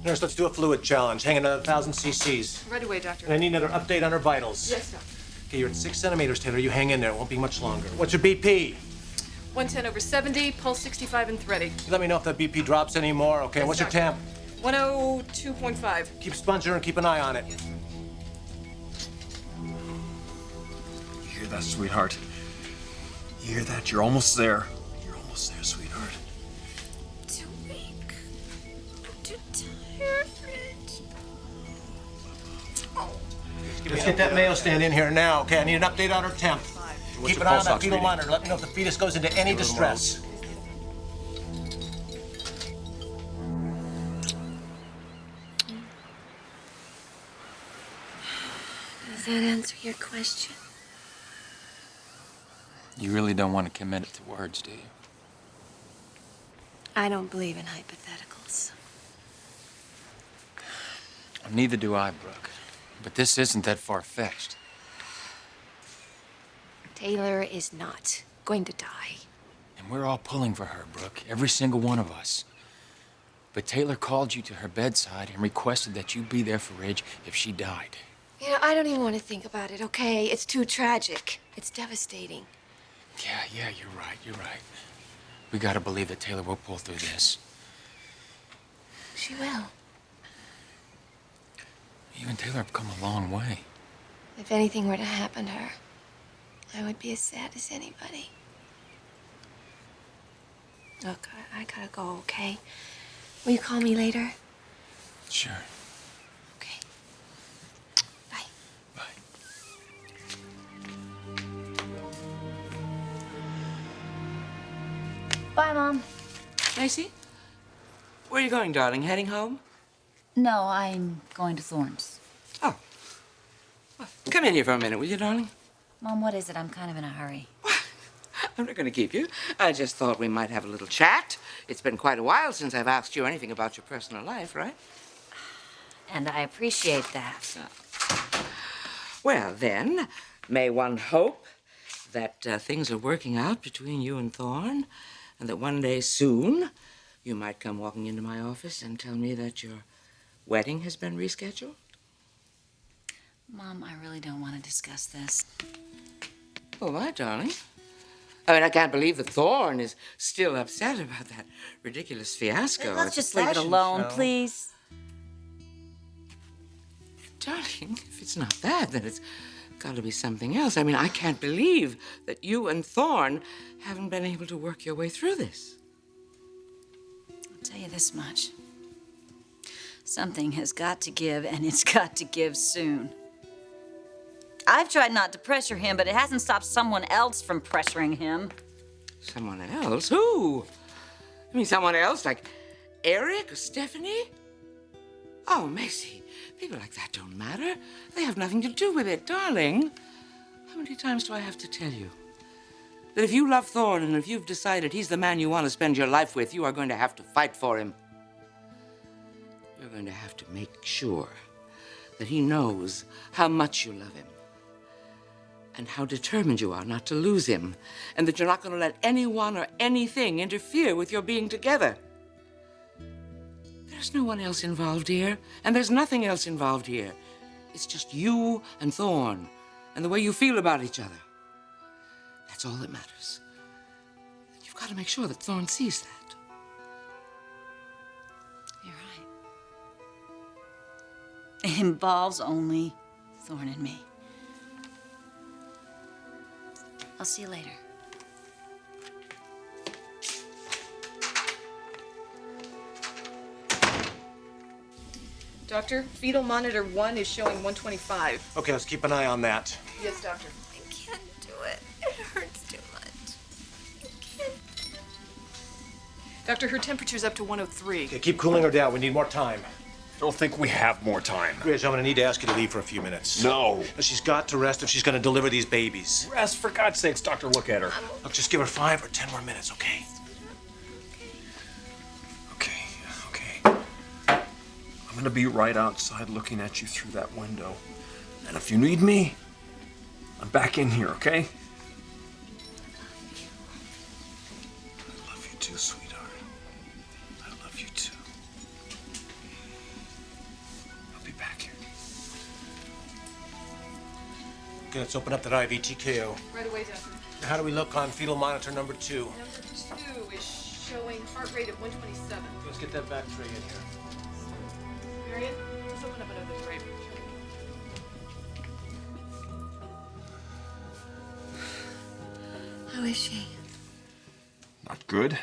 Nurse, let's do a fluid challenge. Hang another 1,000 cc's. Right away, doctor. And I need another update on her vitals. Yes, doctor. Okay, you're at 6 centimeters, Taylor. You hang in there. It won't be much longer. What's your BP? 110/70, pulse 65 and thready. You let me know if that BP drops anymore, okay? Yes, What's your doctor. temp? 102.5. Keep sponging her and keep an eye on it. You hear that, sweetheart? You hear that? You're almost there. You're almost there, sweetheart. Too weak. I'm too tired, Rich. Oh. Let's get that Mayo stand in here now, okay? I need an update on her temp. Keep an eye on that fetal monitor. Let me know if the fetus goes into any distress. Does that answer your question? You really don't want to commit it to words, do you? I don't believe in hypotheticals. Neither do I, Brooke. But this isn't that far-fetched. Taylor is not going to die. And we're all pulling for her, Brooke. Every single one of us. But Taylor called you to her bedside and requested that you be there for Ridge if she died. You know, I don't even want to think about it, okay? It's too tragic. It's devastating. Yeah, you're right. We gotta believe that Taylor will pull through this. She will. You and Taylor have come a long way. If anything were to happen to her, I would be as sad as anybody. Look, I gotta go, okay? Will you call me later? Sure. Okay. Bye. Bye. Bye, Mom. Macy? Where are you going, darling? Heading home? No, I'm going to Thorne's. Oh. Well, come in here for a minute, will you, darling? Mom, what is it? I'm kind of in a hurry. I'm not going to keep you. I just thought we might have a little chat. It's been quite a while since I've asked you anything about your personal life, right? And I appreciate that. Well, then, may one hope that things are working out between you and Thorne, and that one day soon you might come walking into my office and tell me that your wedding has been rescheduled? Mom, I really don't want to discuss this. Oh, my darling. I mean, I can't believe that Thorne is still upset about that ridiculous fiasco. Let's just leave it alone, please. Darling, if it's not that, then it's got to be something else. I mean, I can't believe that you and Thorne haven't been able to work your way through this. I'll tell you this much. Something has got to give, and it's got to give soon. I've tried not to pressure him, but it hasn't stopped someone else from pressuring him. Someone else? Who? You mean someone else, like Eric or Stephanie? Oh, Macy, people like that don't matter. They have nothing to do with it, darling. How many times do I have to tell you that if you love Thorne and if you've decided he's the man you want to spend your life with, you are going to have to fight for him. You're going to have to make sure that he knows how much you love him and how determined you are not to lose him, and that you're not going to let anyone or anything interfere with your being together. There's no one else involved here, and there's nothing else involved here. It's just you and Thorne, and the way you feel about each other. That's all that matters. You've got to make sure that Thorne sees that. You're right. It involves only Thorne and me. I'll see you later. Doctor, fetal monitor 1 is showing 125. Okay, let's keep an eye on that. Yes, doctor. I can't do it. It hurts too much. I can't. Doctor, her temperature's up to 103. Okay, keep cooling her down. We need more time. Don't think we have more time. Ridge, I'm gonna need to ask you to leave for a few minutes. No. She's got to rest if she's gonna deliver these babies. Rest, for God's sakes, doctor, look at her. Look, just give her 5 or 10 more minutes, okay? Okay. I'm gonna be right outside looking at you through that window. And if you need me, I'm back in here, okay? I love you too, sweetheart. I love you too. Okay, let's open up that IV TKO. Right away, Doctor. How do we look on fetal monitor number 2? Number 2 is showing heart rate of 127. Let's get that back tray in here. Marion, let's open up another tray. How is she? Not good.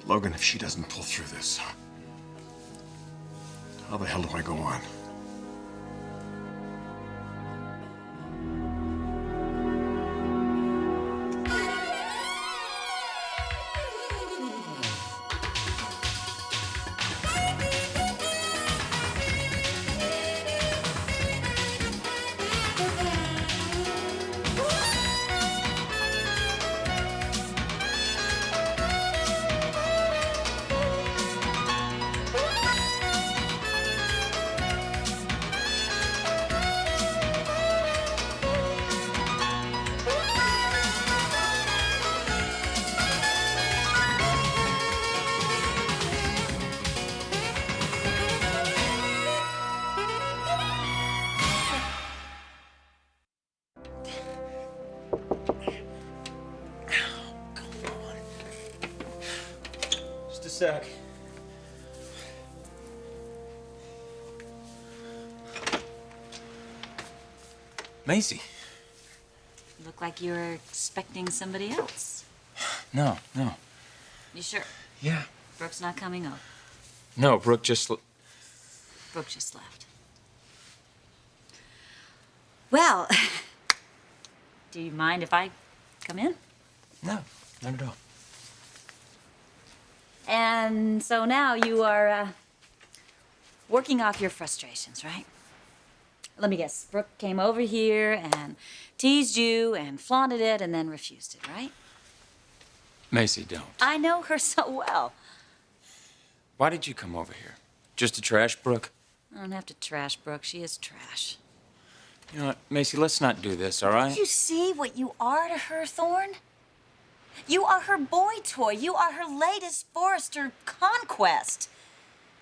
Logan, if she doesn't pull through this, how the hell do I go on? Just a sec. Macy. Look like you were expecting somebody else. No. You sure? Yeah. Brooke's not coming over. No, Brooke just... Brooke just left. Well, do you mind if I come in? No, not at all. And so now you are working off your frustrations, right? Let me guess. Brooke came over here and teased you and flaunted it and then refused it, right? Macy, don't. I know her so well. Why did you come over here? Just to trash Brooke? I don't have to trash Brooke. She is trash. You know what, Macy, let's not do this, all right? You see what you are to her, Thorne? You are her boy toy. You are her latest Forrester conquest.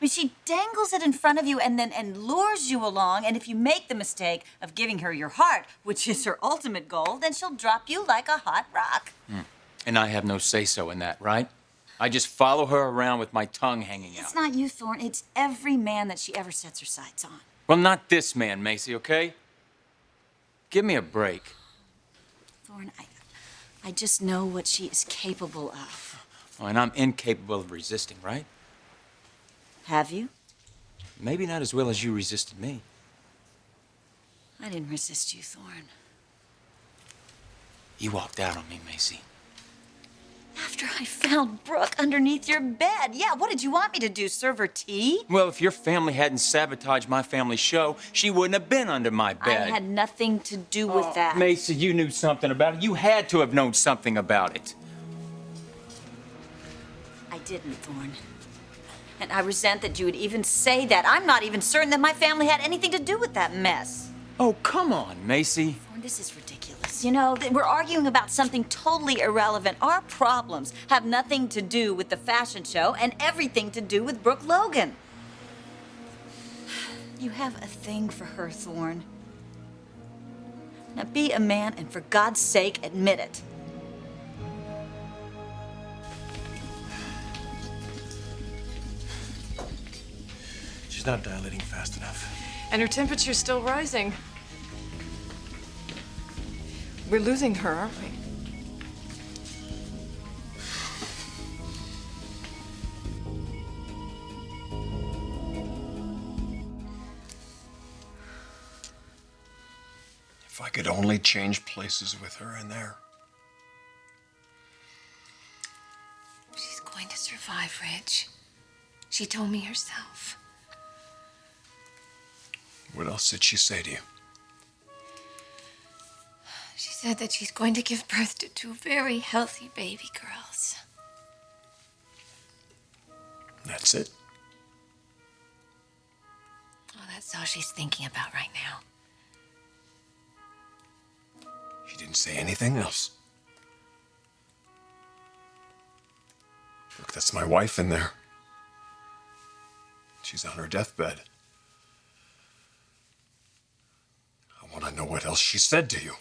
I mean, she dangles it in front of you and lures you along, and if you make the mistake of giving her your heart, which is her ultimate goal, then she'll drop you like a hot rock. And I have no say-so in that, right? I just follow her around with my tongue hanging out. It's not you, Thorne. It's every man that she ever sets her sights on. Well, not this man, Macy, okay? Give me a break. Thorne, I just know what she is capable of. Oh, and I'm incapable of resisting, right? Have you? Maybe not as well as you resisted me. I didn't resist you, Thorne. You walked out on me, Macy. After I found Brooke underneath your bed. Yeah, what did you want me to do, serve her tea? Well, if your family hadn't sabotaged my family show, she wouldn't have been under my bed. I had nothing to do with that. Macy, you knew something about it. You had to have known something about it. I didn't, Thorne. And I resent that you would even say that. I'm not even certain that my family had anything to do with that mess. Oh, come on, Macy. Thorne, this is ridiculous. You know, we're arguing about something totally irrelevant. Our problems have nothing to do with the fashion show and everything to do with Brooke Logan. You have a thing for her, Thorne. Now be a man and for God's sake, admit it. She's not dilating fast enough. And her temperature's still rising. We're losing her, aren't we? If I could only change places with her in there. She's going to survive, Rich. She told me herself. What else did she say to you? She said that she's going to give birth to 2 very healthy baby girls. That's it? Oh, that's all she's thinking about right now. She didn't say anything else. Look, that's my wife in there. She's on her deathbed. want to know what else she said to you.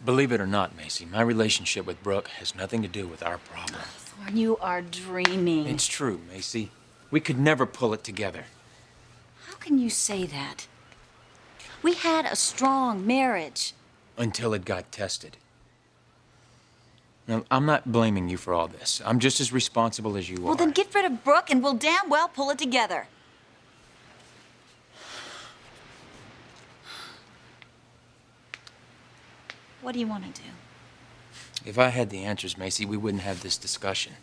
Believe it or not, Macy, my relationship with Brooke has nothing to do with our problem. Thorne, you are dreaming. It's true, Macy. We could never pull it together. How can you say that? We had a strong marriage. Until it got tested. Now, I'm not blaming you for all this. I'm just as responsible as you are. Well, then get rid of Brooke and we'll damn well pull it together. What do you want to do? If I had the answers, Macy, we wouldn't have this discussion.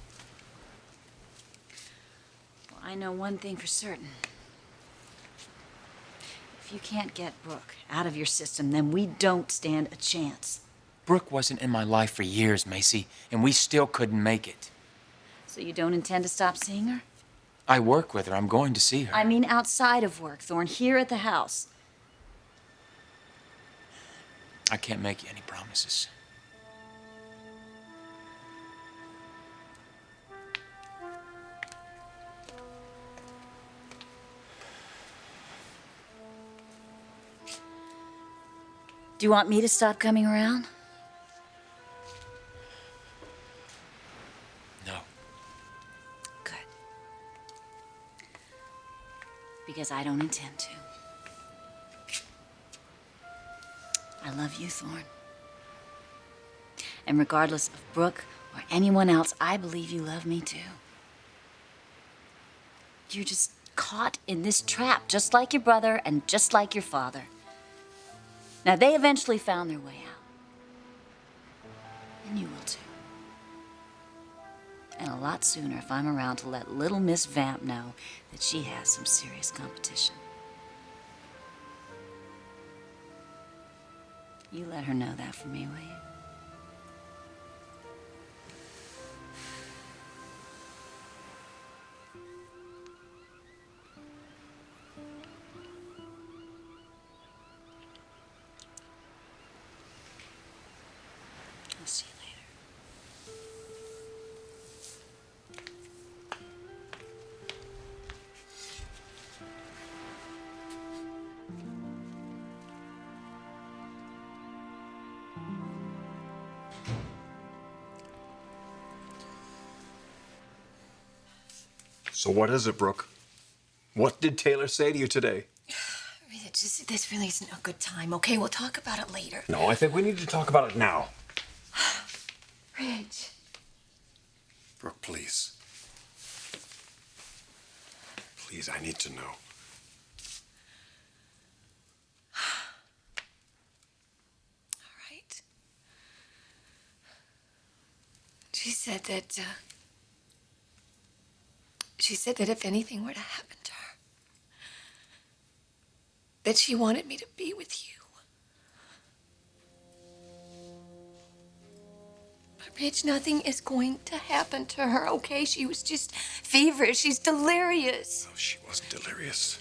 Well, I know one thing for certain. If you can't get Brooke out of your system, then we don't stand a chance. Brooke wasn't in my life for years, Macy, and we still couldn't make it. So you don't intend to stop seeing her? I work with her. I'm going to see her. I mean outside of work, Thorne, here at the house. I can't make you any promises. Do you want me to stop coming around? No. Good. Because I don't intend to. I love you, Thorne. And regardless of Brooke or anyone else, I believe you love me too. You're just caught in this trap, just like your brother and just like your father. Now, they eventually found their way out. And you will too. And a lot sooner if I'm around to let little Miss Vamp know that she has some serious competition. You let her know that for me, will you? I'll see you later. So what is it, Brooke? What did Taylor say to you today? This really isn't a good time, okay? We'll talk about it later. No, I think we need to talk about it now. Ridge. Brooke, please. Please, I need to know. All right. She said that if anything were to happen to her, that she wanted me to be with you. But Ridge, nothing is going to happen to her, okay? She was just feverish. She's delirious. No, she wasn't delirious.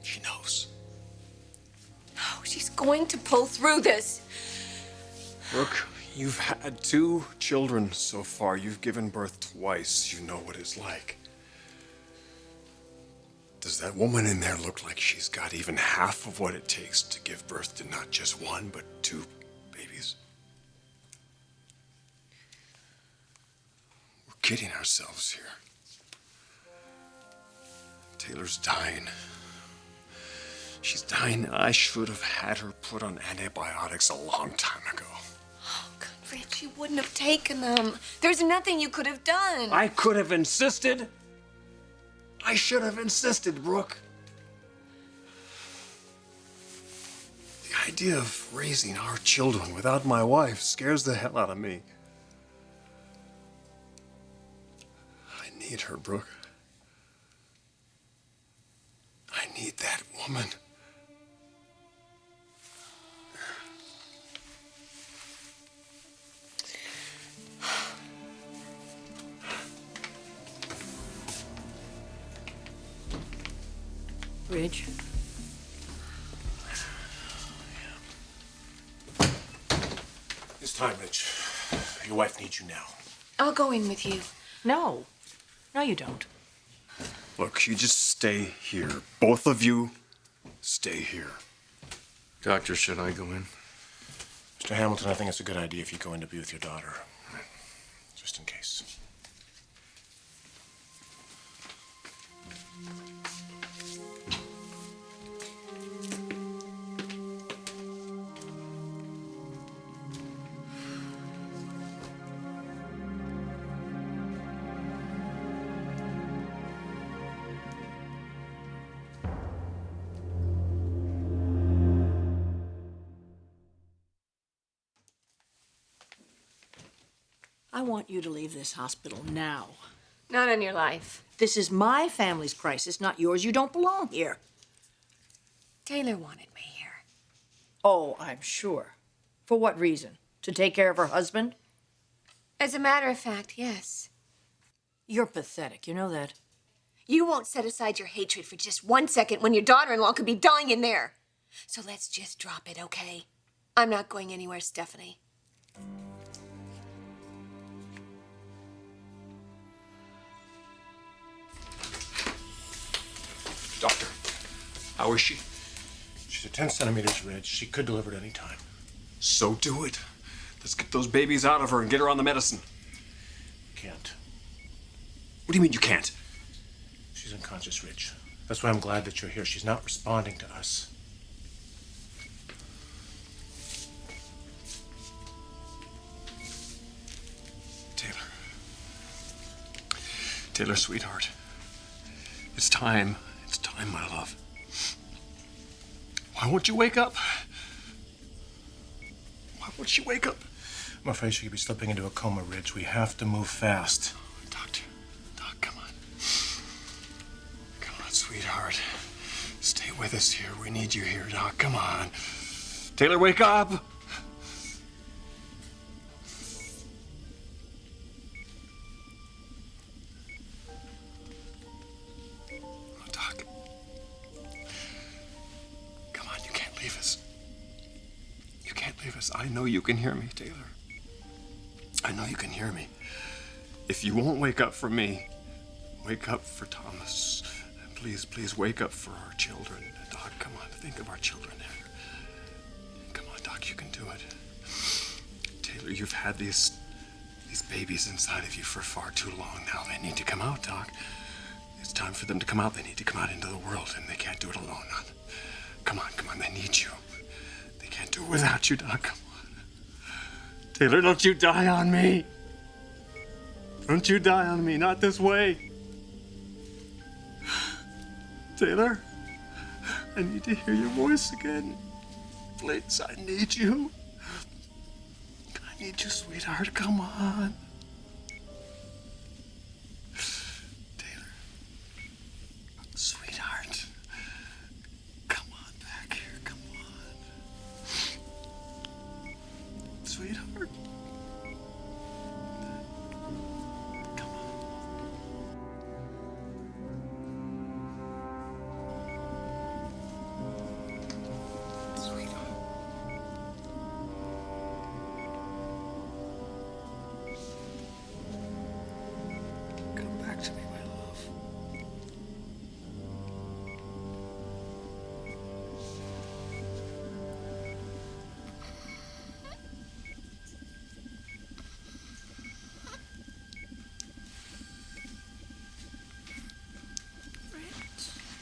She knows. No, she's going to pull through this. Brooke, you've had 2 children so far. You've given birth twice. You know what it's like. Does that woman in there look like she's got even half of what it takes to give birth to not just 1, but 2 babies? We're kidding ourselves here. Taylor's dying. She's dying. I should have had her put on antibiotics a long time ago. Oh, God, Ridge, you wouldn't have taken them. There's nothing you could have done. I could have insisted. I should have insisted, Brooke. The idea of raising our children without my wife scares the hell out of me. I need her, Brooke. I need that woman. Ridge. time, Rich. Your wife needs you now. I'll go in with you. No. No, you don't. Look, you just stay here. Both of you, stay here. Doctor, should I go in? Mr. Hamilton, I think it's a good idea if you go in to be with your daughter. Just in case. I want you to leave this hospital now. Not on your life. This is my family's crisis, not yours. You don't belong here. Taylor wanted me here. Oh, I'm sure. For what reason? To take care of her husband? As a matter of fact, yes. You're pathetic, you know that? You won't set aside your hatred for just 1 second when your daughter-in-law could be dying in there. So let's just drop it, okay? I'm not going anywhere, Stephanie. Doctor, how is she? She's at 10 centimeters ridge. She could deliver at any time. So do it. Let's get those babies out of her and get her on the medicine. Can't. What do you mean you can't? She's unconscious, Rich. That's why I'm glad that you're here. She's not responding to us. Taylor. Taylor, sweetheart. It's time. It's time, my love. Why won't you wake up? Why won't she wake up? I'm afraid she could be slipping into a coma, Rich. We have to move fast. Doctor, Doc, come on. Come on, sweetheart. Stay with us here. We need you here, Doc. Come on. Taylor, wake up! I know you can hear me, Taylor. I know you can hear me. If you won't wake up for me, wake up for Thomas. And please, please wake up for our children. Doc, come on, think of our children there. Come on, Doc, you can do it. Taylor, you've had these babies inside of you for far too long now. They need to come out, Doc. It's time for them to come out. They need to come out into the world, and they can't do it alone. Come on, they need you. They can't do it without you, Doc. Come on. Taylor, don't you die on me. Don't you die on me, not this way. Taylor, I need to hear your voice again. Please, I need you. I need you, sweetheart. Come on. Taylor, sweetheart. Come on back here. Come on. Sweetheart. Come on. Sweetheart. Come back to me, my love.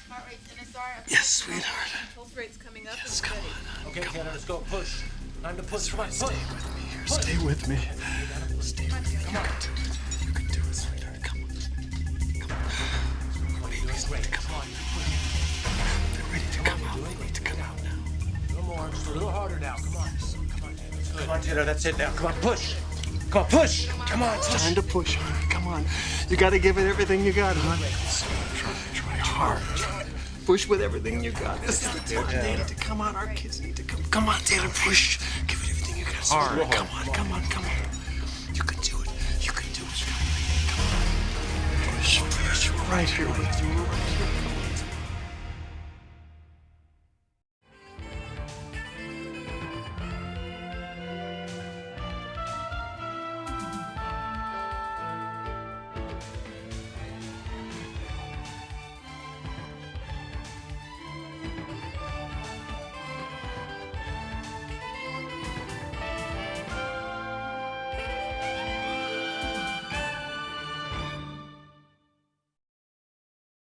Heart rate's NSR. Yes, sweetheart. Pulse rate's coming up. Yes, come on. Okay, Taylor, let's go. Push. Time to push. That's Come on, right. push. Stay with me here. Stay with me. Stay with me. You can do it. You can do it, sweetheart. Come on. Come on. Babies need to come on. They're ready to come out. They need to come out now. A little more. Just a little harder now. Come on. Come on, Taylor. That's it now. Come on, push. Come on, push. Come on, It's push. time to push, honey. Come on. You got to give it everything you got, honey. Try hard. Push with everything you got. This is the time. They need to come on. Our kids need to come. Come on, Taylor. Push. Give it everything you got. Hard. Come on. You can do it. You can do it. Come on. Push. We're right here with you. We're right here.